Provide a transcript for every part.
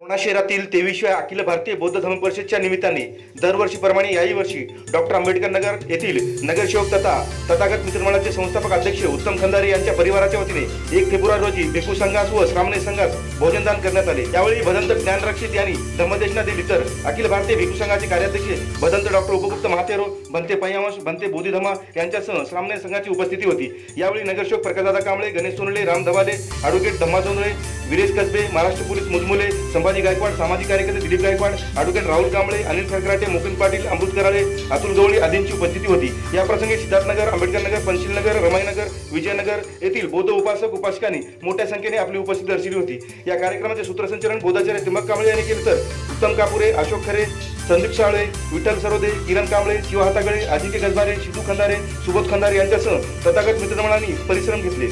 पुणे शहरातील 23व्या अखिल भारतीय बौद्ध धर्म परिषदच्या निमित्ताने दरवर्षीप्रमाणे याही वर्षी डॉक्टर आंबेडकर नगर येथील नगरसेवक तथा तथागत मित्रमंडळाचे संस्थापक अध्यक्ष उत्तम खंदारे यांच्या परिवाराच्या वतीने 1 फेब्रुवारी रोजी भिक्खू संघास व श्रामणे संघास भोजनदान करण्यात आले। त्यावेळी भदंत ज्ञानरक्षित यांनी धम्मदेशना दिली तर अखिल भारतीय भिक्खू संघाचे कार्याध्यक्ष भदंत डॉक्टर उपगुप्त महातेरो भंते पय्यावंश भंते बोधिधम्मा यांच्यासह श्रामणे संघाची उपस्थिती होती। यावेळी नगरसेवक प्रकाशदादा कांबळे, गणेश सोनले, राम धबाले, ॲडव्होकेट धम्मा जोंधळे, विरेश कसबे, महाराष्ट्र पोलीस मुजमुले, संभाजी गायकवाड, सामाजिक कार्यकर्ते दिलीप गायकवाड, ॲडव्होकेट राहुल कांबळे, अनिल खरकराटे, मुकुंद पाटील, अमृत कराळे, अतुल गवळी आदींची उपस्थिती होती। या प्रसंगी सिद्धार्थनगर, आंबेडकरनगर, पंचशीलनगर, रमाईनगर, विजयनगर येथील बौद्ध उपासक उपासिकांनी मोठ्या संख्येने आपली उपस्थिती दर्शवली होती। या कार्यक्रमाचे सूत्रसंचालन बौद्धाचार्य त्र्यंबक कांबळे यांनी केले तर उत्तम कापुरे, अशोक खरे, संदीप साळवे, विठ्ठल सरोदे, किरण कांबळे, शिव हातागळे, आदित्य गजबारे, शितू खंदारे, सुबोध खंदारे यांच्यासह तथागत मित्रमंडळांनी परिश्रम घेतले।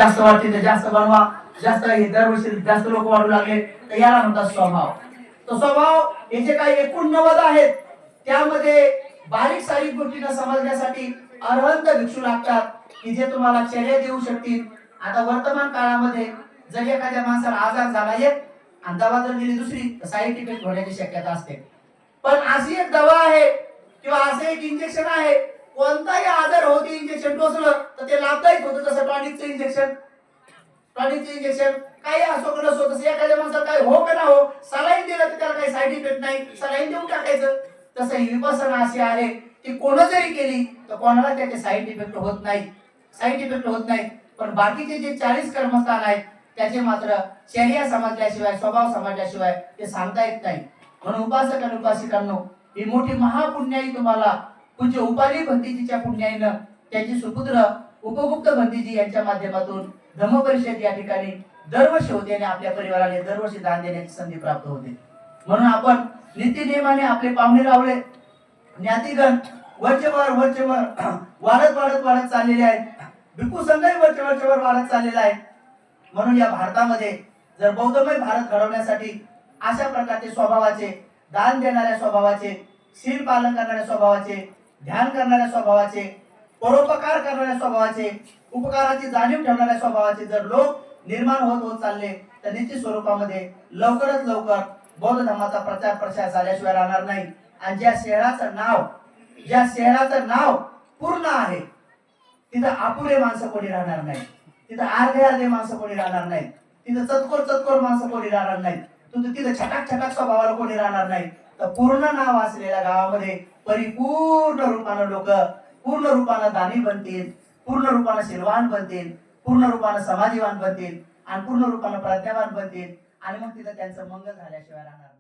जास्त वाटते जास्त बनवा, जास्त हे दरवर्षी जास्त लोक वाढू लागले तर याला म्हणतात स्वभाव। तो स्वभाव हे जे काही 89 आहेत त्यामध्ये बारीक सारीक गोष्टींना समजण्यासाठी अरहंत भिक्षू लागतात की जे तुम्हाला चर्या देऊ शकतील। आता वर्तमान काळामध्ये जर एखाद्या माणसाला आजार झाला एक आणि दवा जर दिली दुसरी तर साईड इफेक्ट होण्याची शक्यता असते। पण अशी एक दवा आहे किंवा असे एक इंजेक्शन आहे, कोणताही आजार होते इंजेक्शन टोचलं तर ते लाभदायक होतं। जसं टॉनिकचं इंजेक्शन काही असो का नसो, तसं एखाद्या माणसाला काय हो का ना हो, सलाईन दिलं तर त्याला काही साईड इफेक्ट नाही, सलाईन देऊन टाकायचं। तसं ही विपස්සना अशी आहे की कोण जरी केली तर कोणाला त्याचे साईड इफेक्ट होत नाही। पण बाकीचे जे 40 कर्मस्थान आहेत त्याचे मात्र शर्या समजल्याशिवाय, स्वभाव समजल्याशिवाय ते सांगता येत नाही। म्हणून उपासक आणि उपासिकांनो, ही मोठी महापुण्याई तुम्हाला पूज्य उपाली भंतीजीच्या पुण्याईनं त्यांची सुपुत्र उपगुप्त भंतीजी यांच्या माध्यमातून धम्म परिषद या ठिकाणी दरवर्षी होते आणि आपल्या परिवाराने दरवर्षी दान देण्याची संधी प्राप्त होते। म्हणून आपण नीतिनियमाने आपले पाहुणे रावळे ज्ञातिगण वरचेवर वाढत चाललेले आहेत। भिक्खू संघही वरचेवर वाढत चाललेला आहे। म्हणून या भारतामध्ये जर बौद्धमय भारत घडवण्यासाठी अशा प्रकारचे स्वभावाचे, दान देणाऱ्या स्वभावाचे, शील पालन करणाऱ्या स्वभावाचे, ध्यान करणाऱ्या स्वभावाचे, परोपकार करणाऱ्या स्वभावाचे, उपकाराची जाणीव ठेवणाऱ्या स्वभावाचे जर लोक निर्माण होत चालले तर निश्चित स्वरूपामध्ये लवकरात लवकर बौद्ध धर्माचा प्रचार प्रसार झाल्याशिवाय राहणार नाही। आणि ज्या शहराचं नाव पूर्ण आहे तिथं अपुरे माणसं कोणी राहणार नाही, तिथं अर्धे माणसं कोणी राहणार नाही, तिथं चतकोर माणसं कोणी राहणार नाही, तिथं छटाक स्वभावाला कोणी राहणार नाही। तर पूर्ण नाव असलेल्या गावामध्ये परिपूर्ण रूपानं लोक पूर्ण रूपानं दानी बनतील, पूर्ण रूपानं शीलवान बनतील, पूर्ण रूपानं समाजीवान बनतील आणि पूर्ण रूपानं प्रज्ञावान बनतील आणि मग तिथं त्यांचं मंगल झाल्याशिवाय राहणार नाही।